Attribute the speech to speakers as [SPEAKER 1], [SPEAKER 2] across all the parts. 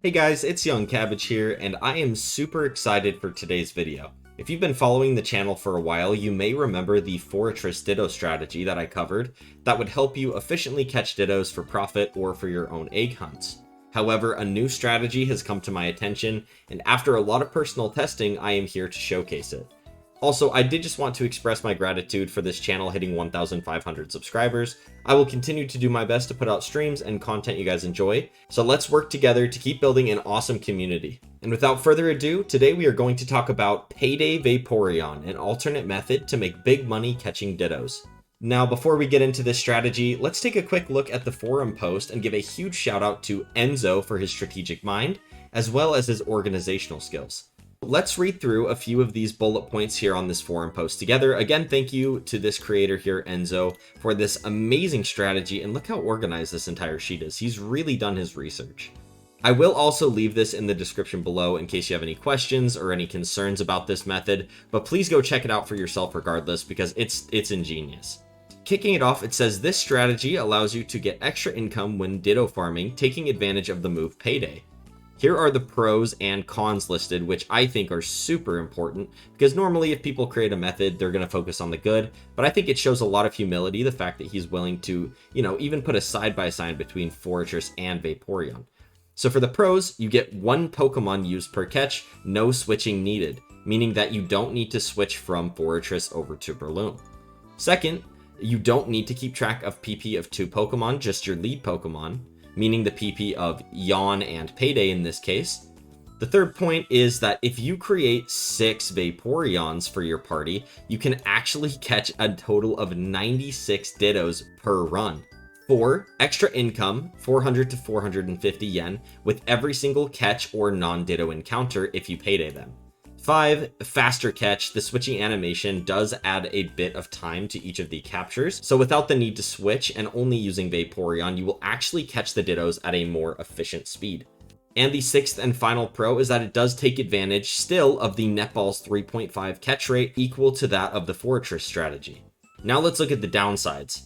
[SPEAKER 1] Hey guys, it's Young Cabbage here, and I am super excited for today's video. If you've been following the channel for a while, you may remember the Forretress Ditto strategy that I covered that would help you efficiently catch Dittos for profit or for your own egg hunts. However, a new strategy has come to my attention, and after a lot of personal testing, I am here to showcase it. Also, I did just want to express my gratitude for this channel hitting 1,500 subscribers. I will continue to do my best to put out streams and content you guys enjoy, so let's work together to keep building an awesome community. And without further ado, today we are going to talk about Payday Vaporeon, an alternate method to make big money catching Dittos. Now, before we get into this strategy, let's take a quick look at the forum post and give a huge shout out to Enzo for his strategic mind, as well as his organizational skills. Let's read through a few of these bullet points here on this forum post together. Again, thank you to this creator here, Enzo, for this amazing strategy, and look how organized this entire sheet is. He's really done his research. I will also leave this in the description below in case you have any questions or any concerns about this method, but please go check it out for yourself regardless because it's ingenious. Kicking it off, it says this strategy allows you to get extra income when Ditto farming, taking advantage of the move Payday. Here are the pros and cons listed, which I think are super important, because normally if people create a method, they're going to focus on the good, but I think it shows a lot of humility, the fact that he's willing to, even put a side-by-side between Forretress and Vaporeon. So for the pros, you get one Pokemon used per catch, no switching needed, meaning that you don't need to switch from Forretress over to Breloom. Second, you don't need to keep track of PP of two Pokemon, just your lead Pokemon, meaning the PP of Yawn and Payday in this case. The third point is that if you create 6 Vaporeons for your party, you can actually catch a total of 96 Dittos per run. 4. Extra income, 400 to 450 yen, with every single catch or non-Ditto encounter if you Payday them. 5. Faster catch. The switching animation does add a bit of time to each of the captures, so without the need to switch and only using Vaporeon, you will actually catch the Dittos at a more efficient speed. And the 6th and final pro is that it does take advantage still of the Netball's 3.5 catch rate equal to that of the Forretress strategy. Now let's look at the downsides.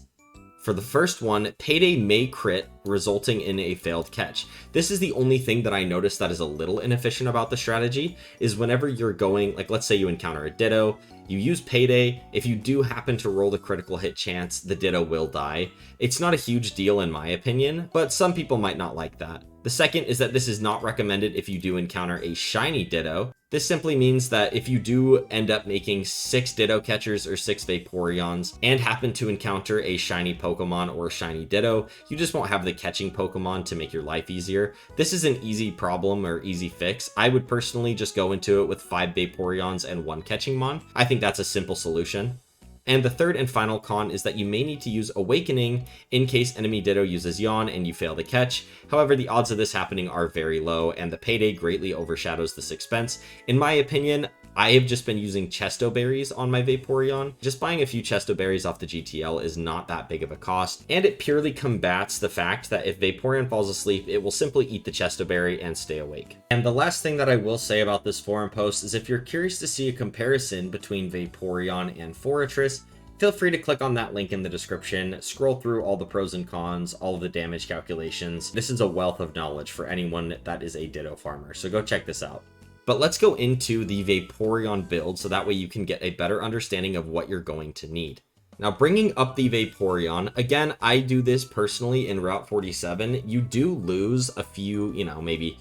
[SPEAKER 1] For the first one, Payday may crit, resulting in a failed catch. This is the only thing that I noticed that is a little inefficient about the strategy, is whenever you're going, like let's say you encounter a Ditto, you use Payday, if you do happen to roll the critical hit chance, the Ditto will die. It's not a huge deal in my opinion, but some people might not like that. The second is that this is not recommended if you do encounter a shiny Ditto. This simply means that if you do end up making 6 Ditto catchers or 6 Vaporeons and happen to encounter a shiny Pokemon or a shiny Ditto, you just won't have the catching Pokemon to make your life easier. This is an easy problem or easy fix. I would personally just go into it with 5 Vaporeons and 1 catching mon. I think that's a simple solution. And the third and final con is that you may need to use Awakening in case enemy Ditto uses Yawn and you fail to catch. However, the odds of this happening are very low, and the Payday greatly overshadows this expense. In my opinion, I have just been using Chesto berries on my Vaporeon. Just buying a few Chesto berries off the GTL is not that big of a cost, and it purely combats the fact that if Vaporeon falls asleep, it will simply eat the Chesto berry and stay awake. And the last thing that I will say about this forum post is if you're curious to see a comparison between Vaporeon and Forretress, feel free to click on that link in the description, scroll through all the pros and cons, all of the damage calculations. This is a wealth of knowledge for anyone that is a Ditto farmer, so go check this out. But let's go into the Vaporeon build so that way you can get a better understanding of what you're going to need. Now, bringing up the Vaporeon, again, I do this personally in Route 47. You do lose a few, maybe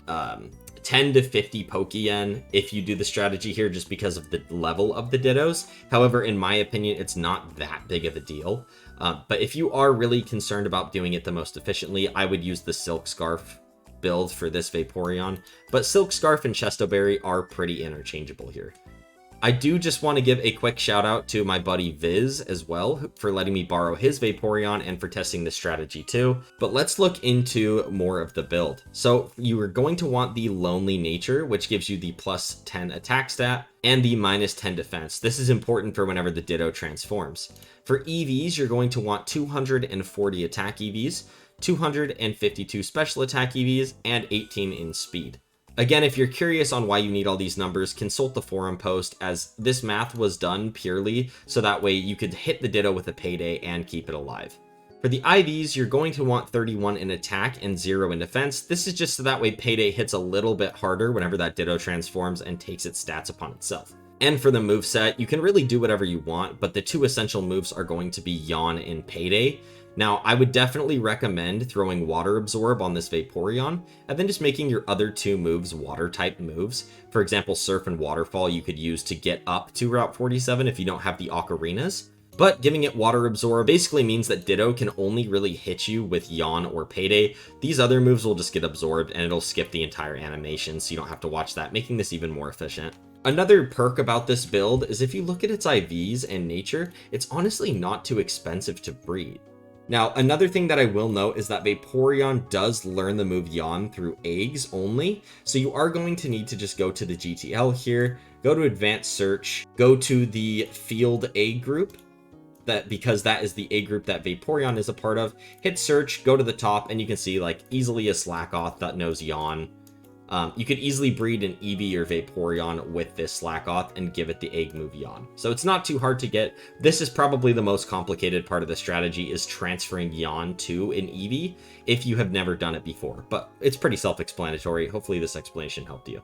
[SPEAKER 1] 10 to 50 Pokeyen if you do the strategy here just because of the level of the Dittos. However, in my opinion, it's not that big of a deal. But if you are really concerned about doing it the most efficiently, I would use the Silk Scarf build for this Vaporeon, but Silk Scarf and Chesto Berry are pretty interchangeable here. I do just want to give a quick shout out to my buddy Viz as well for letting me borrow his Vaporeon and for testing this strategy too. But let's look into more of the build. So you are going to want the Lonely Nature, which gives you the plus 10 attack stat and the minus 10 defense. This is important for whenever the Ditto transforms. For EVs, you're going to want 240 attack EVs, 252 special attack EVs, and 18 in speed. Again, if you're curious on why you need all these numbers, consult the forum post, as this math was done purely so that way you could hit the Ditto with a Payday and keep it alive. For the IVs, you're going to want 31 in attack and 0 in defense. This is just so that way Payday hits a little bit harder whenever that Ditto transforms and takes its stats upon itself. And for the moveset, you can really do whatever you want, but the 2 essential moves are going to be Yawn and Payday. Now, I would definitely recommend throwing Water Absorb on this Vaporeon, and then just making your other 2 moves Water-type moves. For example, Surf and Waterfall you could use to get up to Route 47 if you don't have the Ocarinas. But giving it Water Absorb basically means that Ditto can only really hit you with Yawn or Payday. These other moves will just get absorbed, and it'll skip the entire animation, so you don't have to watch that, making this even more efficient. Another perk about this build is if you look at its IVs and nature, it's honestly not too expensive to breed. Now, another thing that I will note is that Vaporeon does learn the move Yawn through eggs only, so you are going to need to just go to the GTL here, go to Advanced Search, go to the Field Egg group, because that is the egg group that Vaporeon is a part of. Hit search, go to the top, and you can see like easily a Slackoth that knows Yawn. You could easily breed an Eevee or Vaporeon with this Slackoth and give it the egg move Yawn. So it's not too hard to get. This is probably the most complicated part of the strategy, is transferring Yawn to an Eevee if you have never done it before. But it's pretty self-explanatory. Hopefully this explanation helped you.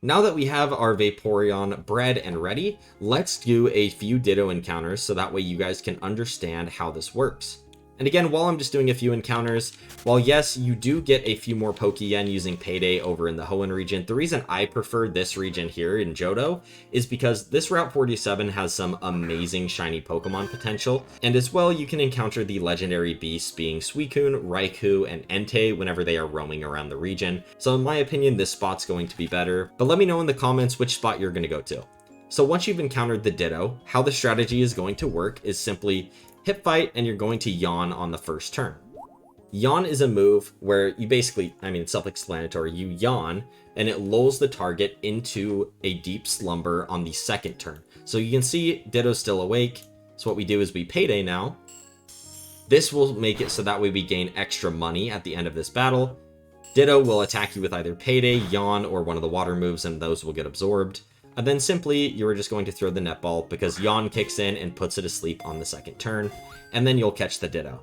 [SPEAKER 1] Now that we have our Vaporeon bred and ready, let's do a few Ditto encounters so that way you guys can understand how this works. And again, while I'm just doing a few encounters, while yes, you do get a few more Pokeyen using Payday over in the Hoenn region, the reason I prefer this region here in Johto is because this Route 47 has some amazing shiny Pokemon potential, and as well you can encounter the legendary beasts being Suicune, Raikou, and Entei whenever they are roaming around the region. So in my opinion, this spot's going to be better, but let me know in the comments which spot you're going to go to. So once you've encountered the Ditto, how the strategy is going to work is simply hip fight, and you're going to Yawn on the first turn. Yawn is a move where you basically, it's self-explanatory, you yawn, and it lulls the target into a deep slumber on the second turn. So you can see Ditto's still awake, so what we do is we Payday now. This will make it so that way we gain extra money at the end of this battle. Ditto will attack you with either Payday, Yawn, or one of the water moves, and those will get absorbed. And then simply, you are just going to throw the netball because Yawn kicks in and puts it asleep on the second turn, and then you'll catch the Ditto.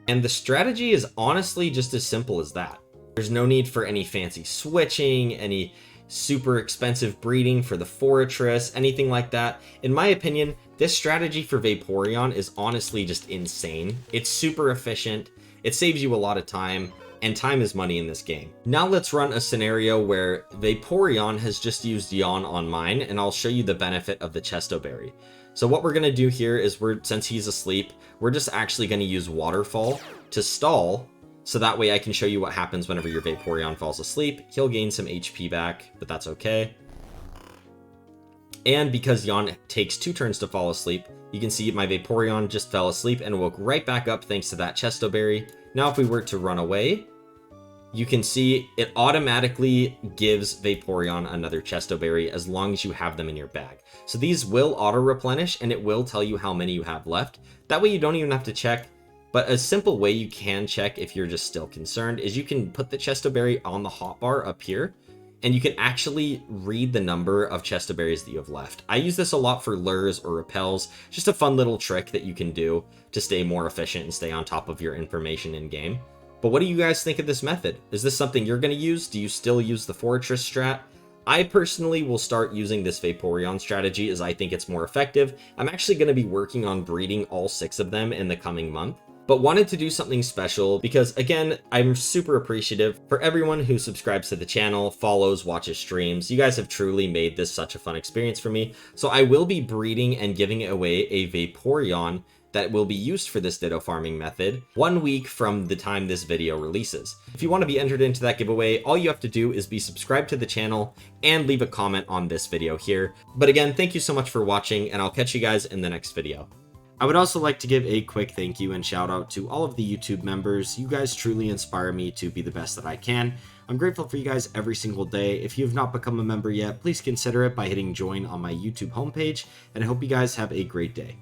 [SPEAKER 1] And the strategy is honestly just as simple as that. There's no need for any fancy switching, any super expensive breeding for the Forretress, anything like that. In my opinion, this strategy for Vaporeon is honestly just insane. It's super efficient, it saves you a lot of time, and time is money in this game. Now let's run a scenario where Vaporeon has just used Yawn on mine, and I'll show you the benefit of the Chesto Berry. So what we're going to do here is since he's asleep, we're just actually going to use Waterfall to stall, so that way I can show you what happens whenever your Vaporeon falls asleep. He'll gain some HP back, but that's okay. And because Yawn takes 2 turns to fall asleep, you can see my Vaporeon just fell asleep and woke right back up thanks to that Chesto Berry. Now if we were to run away, you can see it automatically gives Vaporeon another Chesto Berry as long as you have them in your bag. So these will auto-replenish, and it will tell you how many you have left. That way you don't even have to check. But a simple way you can check if you're just still concerned is you can put the Chesto Berry on the hotbar up here, and you can actually read the number of Chesto Berries that you have left. I use this a lot for lures or repels, just a fun little trick that you can do to stay more efficient and stay on top of your information in game. But what do you guys think of this method? Is this something you're going to use? Do you still use the Forretress strat? I personally will start using this Vaporeon strategy as I think it's more effective. I'm actually going to be working on breeding all 6 of them in the coming month, but wanted to do something special because, again, I'm super appreciative for everyone who subscribes to the channel, follows, watches streams. You guys have truly made this such a fun experience for me. So I will be breeding and giving away a Vaporeon that will be used for this Ditto farming method 1 week from the time this video releases. If you want to be entered into that giveaway, all you have to do is be subscribed to the channel and leave a comment on this video here. But again, thank you so much for watching, and I'll catch you guys in the next video. I would also like to give a quick thank you and shout out to all of the YouTube members. You guys truly inspire me to be the best that I can. I'm grateful for you guys every single day. If you have not become a member yet, please consider it by hitting join on my YouTube homepage, and I hope you guys have a great day.